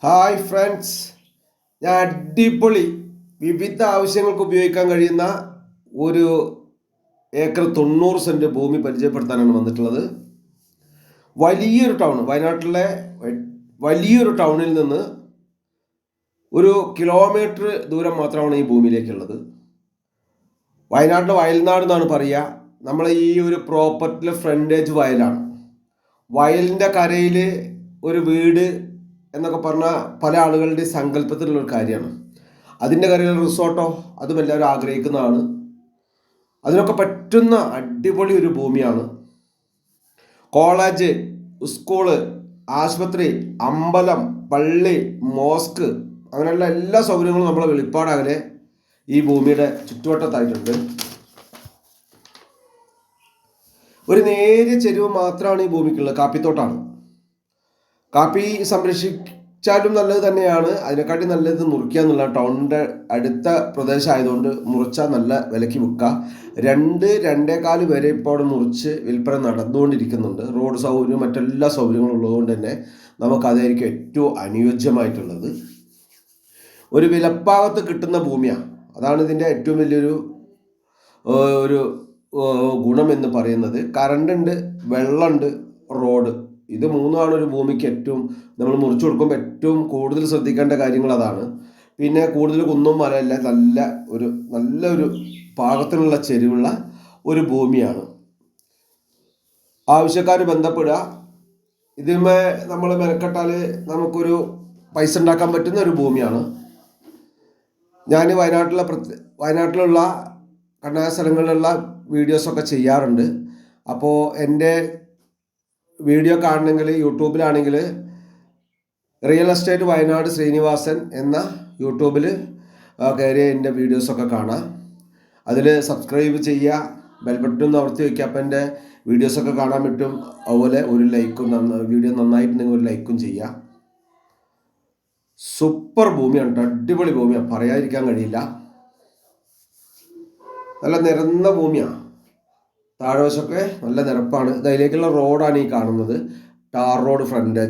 Hi friends, ഞാൻ അടിപൊളി വിവിധ ആവശ്യങ്ങൾക്ക് ഉപയോഗിക്കാൻ കഴിയുന്ന ഒരു ഏക്കർ 90 സെൻറ്റ് ഭൂമി പരിചയപ്പെടുത്താനാണ് വന്നിട്ടുള്ളത്. വലിയൊരു ടൗൺ, വയനാട്ടിലെ വലിയൊരു ടൗണിൽ നിന്ന് ഒരു കിലോമീറ്റർ ദൂരം മാത്രമാണ് ഈ ഭൂമിയിലേക്കുള്ളത്. വയനാട്ടിലെ വയൽനാട് എന്നാണ് പറയുക. നമ്മളെ ഈ ഒരു പ്രോപ്പർട്ടിയിലെ ഫ്രണ്ടേജ് വയലാണ്. വയലിൻ്റെ കരയിൽ ഒരു വീട് എന്നൊക്കെ പറഞ്ഞാൽ പല ആളുകളുടെ സങ്കല്പത്തിലുള്ളൊരു കാര്യമാണ്. അതിൻ്റെ കരയിൽ റിസോർട്ടോ അതും എല്ലാവരും ആഗ്രഹിക്കുന്നതാണ്. അതിനൊക്കെ പറ്റുന്ന അടിപൊളി ഒരു ഭൂമിയാണ്. കോളേജ്, സ്കൂള്, ആശുപത്രി, അമ്പലം, പള്ളി, മോസ്ക്, അങ്ങനെയുള്ള എല്ലാ സൗകര്യങ്ങളും നമ്മളെ വെളിപ്പാടകലെ ഈ ഭൂമിയുടെ ചുറ്റുവട്ടത്തായിട്ടുണ്ട്. ഒരു നേരിയ ചെരുവ് മാത്രമാണ് ഈ ഭൂമിക്കുള്ളത്. കാപ്പിത്തോട്ടാണ്. കാപ്പി സംരക്ഷിച്ചാലും നല്ലത് തന്നെയാണ്. അതിനെക്കാട്ടി നല്ലത് മുറിക്കുക എന്നുള്ള. ടൗണിൻ്റെ അടുത്ത പ്രദേശമായതുകൊണ്ട് മുറിച്ചാൽ നല്ല വിലയ്ക്ക് വിൽക്കുക. 2-2.25 വരെ ഇപ്പോൾ മുറിച്ച് വിൽപ്പന നടന്നുകൊണ്ടിരിക്കുന്നുണ്ട്. റോഡ് സൗകര്യം മറ്റെല്ലാ സൗകര്യങ്ങളും ഉള്ളതുകൊണ്ട് തന്നെ നമുക്കതായിരിക്കും ഏറ്റവും അനുയോജ്യമായിട്ടുള്ളത്. ഒരു വിലപ്പാകത്ത് കിട്ടുന്ന ഭൂമിയാണ്. അതാണ് ഇതിൻ്റെ ഏറ്റവും വലിയൊരു ഒരു ഗുണം എന്ന് പറയുന്നത്. കറണ്ട് ഉണ്ട്, വെള്ളമുണ്ട്, റോഡ്. ഇത് മൂന്നുമാണ് ഒരു ഭൂമിക്ക് ഏറ്റവും, നമ്മൾ മുറിച്ചു കൊടുക്കുമ്പോൾ ഏറ്റവും കൂടുതൽ ശ്രദ്ധിക്കേണ്ട കാര്യങ്ങൾ അതാണ്. പിന്നെ കൂടുതൽ കുന്നും മലയല്ല, നല്ലൊരു പാകത്തിനുള്ള ചെരിവുള്ള ഒരു ഭൂമിയാണ്. ആവശ്യക്കാർ ബന്ധപ്പെടുക. ഇതിന്മേ നമ്മൾ മെനക്കെട്ടാൽ നമുക്കൊരു പൈസ ഉണ്ടാക്കാൻ പറ്റുന്ന ഒരു ഭൂമിയാണ്. ഞാൻ വയനാട്ടിലുള്ള കണ്ണായ സ്ഥലങ്ങളിലുള്ള വീഡിയോസൊക്കെ ചെയ്യാറുണ്ട്. അപ്പോൾ എൻ്റെ വീഡിയോ കാണണമെങ്കിൽ യൂട്യൂബിലാണെങ്കിൽ റിയൽ എസ്റ്റേറ്റ് വയനാട് ശ്രീനിവാസൻ എന്ന യൂട്യൂബിൽ കയറി എൻ്റെ വീഡിയോസൊക്കെ കാണാം. അതിൽ സബ്സ്ക്രൈബ് ചെയ്യുക, ബെൽ ബട്ടൺ അമർത്തി വയ്ക്കുക. അപ്പം എൻ്റെ വീഡിയോസൊക്കെ കാണാൻ പറ്റും. അതുപോലെ ഒരു ലൈക്കും, വീഡിയോ നന്നായിട്ടുണ്ടെങ്കിൽ ഒരു ലൈക്കും ചെയ്യുക. സൂപ്പർ ഭൂമിയാണ്, അടിപൊളി ഭൂമിയാണ്, പറയാതിരിക്കാൻ കഴിയില്ല. നല്ല നിരന്ന ഭൂമിയാണ്. താഴ്വശമൊക്കെ നല്ല നിരപ്പാണ്. ഇതിലേക്കുള്ള റോഡാണ് ഈ കാണുന്നത്, ടാർ റോഡ് ഫ്രണ്ട്.